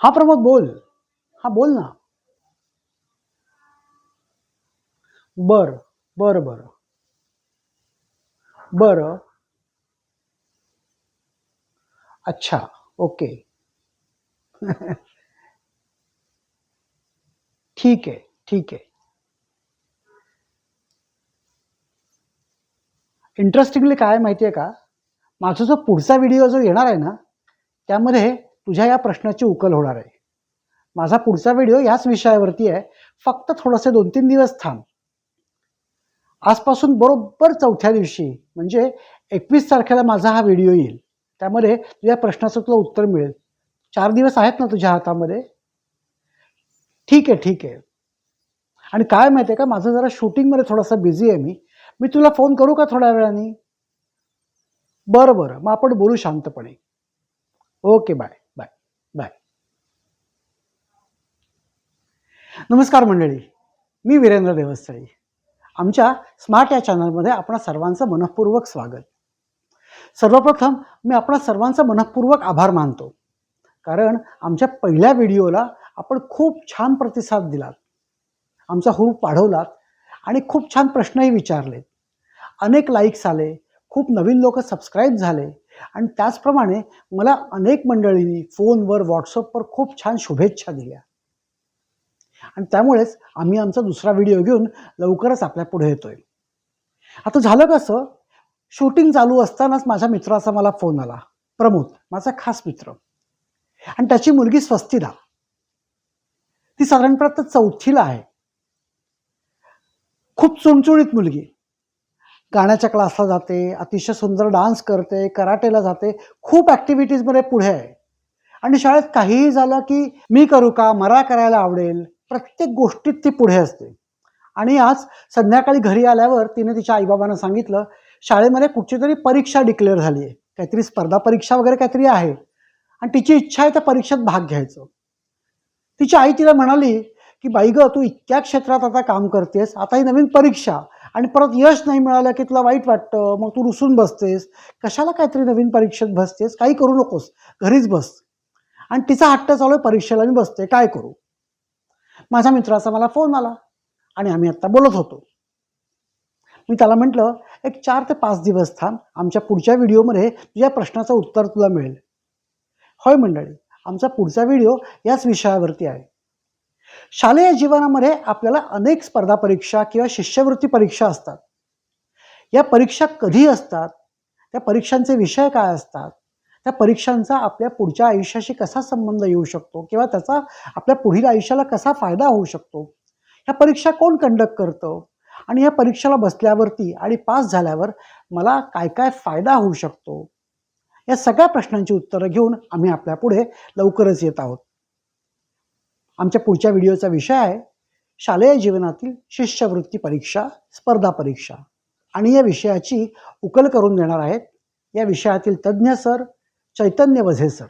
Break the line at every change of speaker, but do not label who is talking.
हा प्रमोद बोल. हा बोल ना. बर बर बर बर. अच्छा. ओके. ठीक आहे. ठीक आहे. इंटरेस्टिंगली काय माहिती आहे का, माझा जो पुढचा व्हिडिओ जो येणार आहे ना, त्यामध्ये तुझ्या या प्रश्नाची उकल होणार आहे. माझा पुढचा व्हिडिओ याच विषयावरती आहे. फक्त थोडेसे 2-3 दिवस थांब. आजपासून बरोबर चौथ्या दिवशी म्हणजे 21 तारखेला माझा हा व्हिडिओ येईल. त्यामध्ये तुझ्या प्रश्नाचं तुला उत्तर मिळेल. 4 दिवस आहेत ना तुझ्या हातामध्ये? ठीक आहे. ठीक आहे. आणि काय माहिती आहे का, माझं जरा शूटिंगमध्ये थोडासा बिझी आहे मी. मी तुला फोन करू का थोड्या वेळाने? बरं बरं, मग आपण बोलू शांतपणे. ओके. Bye bye bye. नमस्कार मंडळी, मी वीरेंद्र देवस्थळी. आमच्या स्मार्ट या चॅनलमध्ये आपणा सर्वांचं मनःपूर्वक स्वागत. सर्वप्रथम मी आपणा सर्वांचा मनःपूर्वक आभार मानतो, कारण आमच्या पहिल्या व्हिडिओला आपण खूप छान प्रतिसाद दिलात, आमचा हुरूप वाढवलात आणि खूप छान प्रश्नही विचारलेत. अनेक लाईक्स आले, खूप नवीन लोक सबस्क्राईब झाले आणि त्याचप्रमाणे मला अनेक मंडळींनी फोनवर, व्हॉट्सअपवर खूप छान शुभेच्छा दिल्या. आणि त्यामुळेच आम्ही आमचा दुसरा व्हिडिओ घेऊन लवकरच आपल्या पुढे येतोय. आता झालं कसं, शूटिंग चालू असतानाच माझ्या मित्राचा मला फोन आला. प्रमोद, माझा खास मित्र, आणि त्याची मुलगी स्वस्तिला. ती साधारणतः 4थीला आहे. खूप चुणचुणीत मुलगी. गाण्याच्या क्लासला जाते, अतिशय सुंदर डान्स करते, कराटेला जाते, खूप ॲक्टिव्हिटीजमध्ये पुढे आहे. आणि शाळेत काहीही झालं की मी करू का, मला करायला आवडेल, प्रत्येक गोष्टीत ती पुढे असते. आणि आज संध्याकाळी घरी आल्यावर तिने तिच्या आईबाबांना सांगितलं, शाळेमध्ये कुठची तरी परीक्षा डिक्लेअर झाली आहे, काहीतरी स्पर्धा परीक्षा वगैरे काहीतरी आहे, आणि तिची इच्छा आहे त्या परीक्षेत भाग घ्यायचं. तिची आई तिला म्हणाली की बाई ग, तू इतक्या क्षेत्रात आता काम करतेस, आता ही नवीन परीक्षा, आणि परत यश नाही मिळालं की तुला वाईट वाटतं, मग तू रुसून बसतेस, कशाला काहीतरी नवीन परीक्षेत बसतेस, काही करू नकोस, घरीच बस. आणि तिचा हट्ट चालू आहे, परीक्षेला मी बसते, काय करू? माझ्या मित्राचा मला फोन आला आणि आम्ही आत्ता बोलत होतो. मी त्याला म्हटलं, एक 4 ते 5 दिवस थांब, आमच्या पुढच्या व्हिडिओमध्ये तुझ्या प्रश्नाचं उत्तर तुला मिळेल. होय मंडळी, आमचा पुढचा व्हिडिओ याच विषयावरती आहे. शालेय जीवनामध्ये आपल्याला अनेक स्पर्धा परीक्षा किंवा शिष्यवृत्ती परीक्षा असतात. या परीक्षा कधी असतात, त्या परीक्षांचे विषय काय असतात, त्या परीक्षांचा आपल्या पुढच्या आयुष्याशी कसा संबंध येऊ शकतो किंवा त्याचा आपल्या पुढील आयुष्याला कसा फायदा होऊ शकतो, ह्या परीक्षा कोण कंडक्ट करतं, आणि या परीक्षेला बसल्यावरती आणि पास झाल्यावर मला काय काय फायदा होऊ शकतो, या सगळ्या प्रश्नांची उत्तरं घेऊन आम्ही आपल्या पुढे लवकरच येत आहोत. आमच्या पुढच्या व्हिडिओचा विषय आहे शालेय जीवनातील शिष्यवृत्ती परीक्षा, स्पर्धा परीक्षा. आणि या विषयाची उकल करून देणार आहेत या विषयातील तज्ज्ञ सर चैतन्य वझे सर.